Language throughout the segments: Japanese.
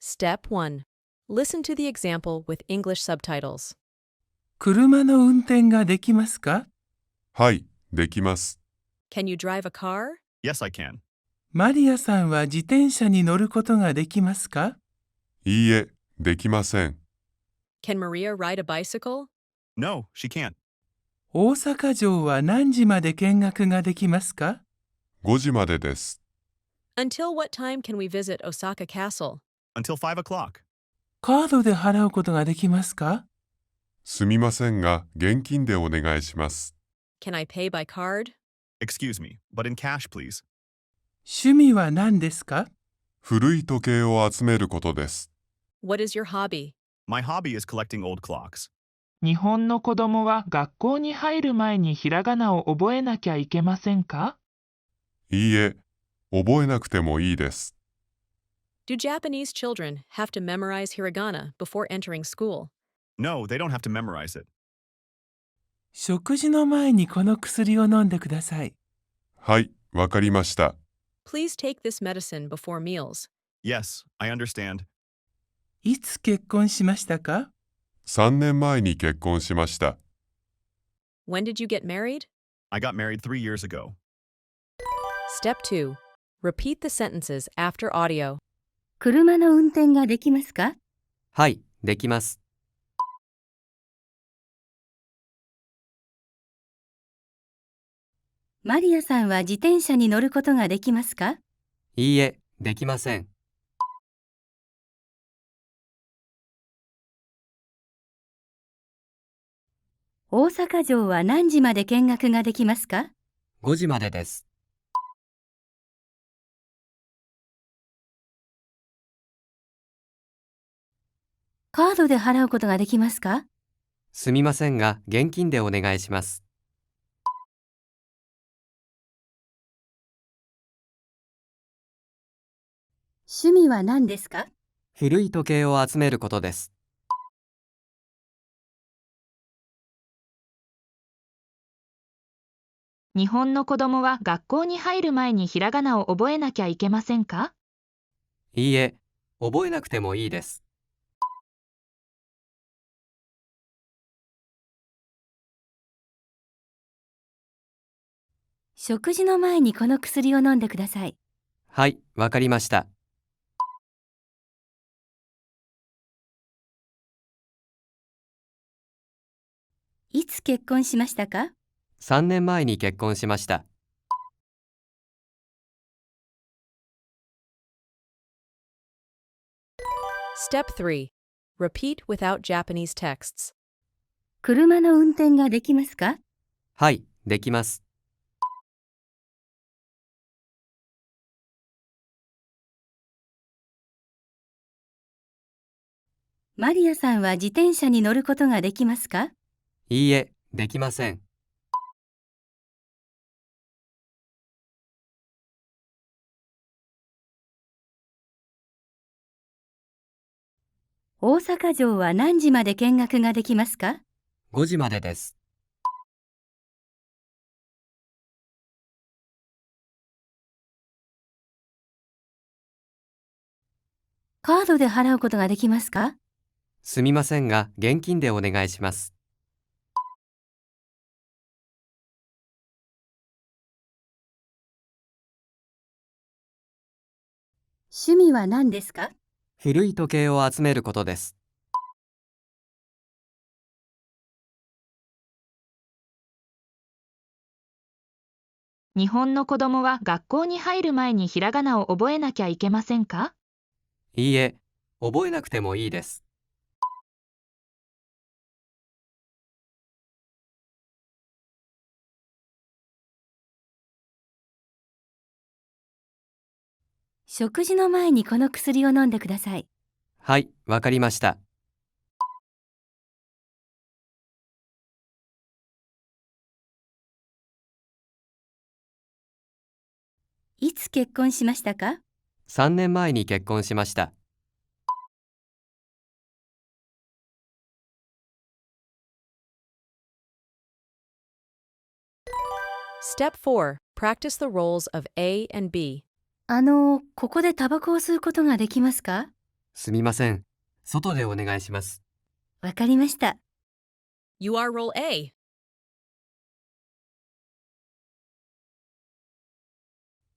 Step 1. Listen to the example with English subtitles. 車の運転ができますか？はい、できます。Can you drive a car? Yes, I can. マリアさんは自転車に乗ることができますか？いいえ、できません。Can Maria ride a bicycle? No, she can't. 大阪城は何時まで見学ができますか？5時までです。Until what time can we visit Osaka Castle? Until 5 o'clock. カードで払うことができますか？すみませんが、現金でお願いします。Can I pay by card? Excuse me, but in cash, please. 趣味は何ですか？古い時計を集めることです。What is your hobby? My hobby is collecting old clocks. 日本の子供は学校に入る前にひらがなを覚えなきゃいけませんか？いいえ、覚えなくてもいいです。Do Japanese children have to memorize hiragana before entering school? No, they don't have to memorize it. 食事の前にこの薬を飲んでください。はい、わかりました。Please take this medicine before meals. Yes, I understand. いつ結婚しましたか？ 3年前に結婚しました。When did you get married? I got married 3 years ago. Step 2. Repeat the sentences after audio. 車の運転ができますか？はい、できます。マリアさんは自転車に乗ることができますか？いいえ、できません。大阪城は何時まで見学ができますか？ 5時までです。カードで払うことができますか？すみませんが、現金でお願いします。趣味は何ですか？古い時計を集めることです。日本の子供は学校に入る前にひらがなを覚えなきゃいけませんか？いいえ、覚えなくてもいいです。食事の前にこの薬を飲んでください。はい、わかりました。いつ結婚しましたか？ 3年前に結婚しました。Step 3. Repeat without Japanese texts. 車の運転ができますか？はい、できます。マリアさんは自転車に乗ることができますか？いいえ、できません。大阪城は何時まで見学ができますか？ 5時までです。カードで払うことができますか？すみませんが、現金でお願いします。趣味は何ですか？古い時計を集めることです。日本の子供は学校に入る前にひらがなを覚えなきゃいけませんか？いいえ、覚えなくてもいいです。食事の前にこの薬を飲んでください。はい、わかりました。いつ結婚しましたか？ 3年前に結婚しました。Step 4. Practice the roles of A and B. ここでタバコを吸うことができますか？すみません。外でお願いします。わかりました。 You are role A.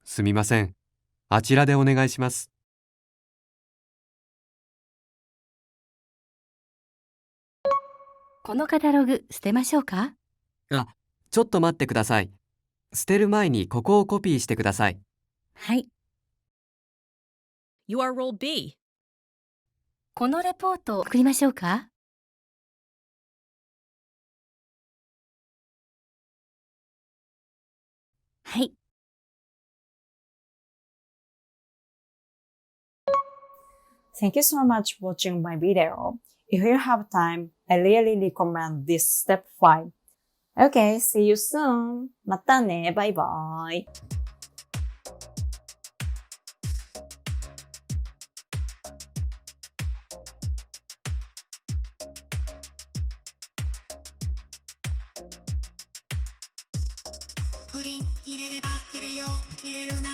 すみません。あちらでお願いします。このカタログ捨てましょうか？あ、ちょっと待ってください。捨てる前にここをコピーしてください。はい。 You are role B. このレポート送りましょうか？はい。Thank you so much for watching my video. If you have time, I really recommend this step 5. Okay, see you soon. またね。バイバイ。プリン入れれば入れるよ入れるな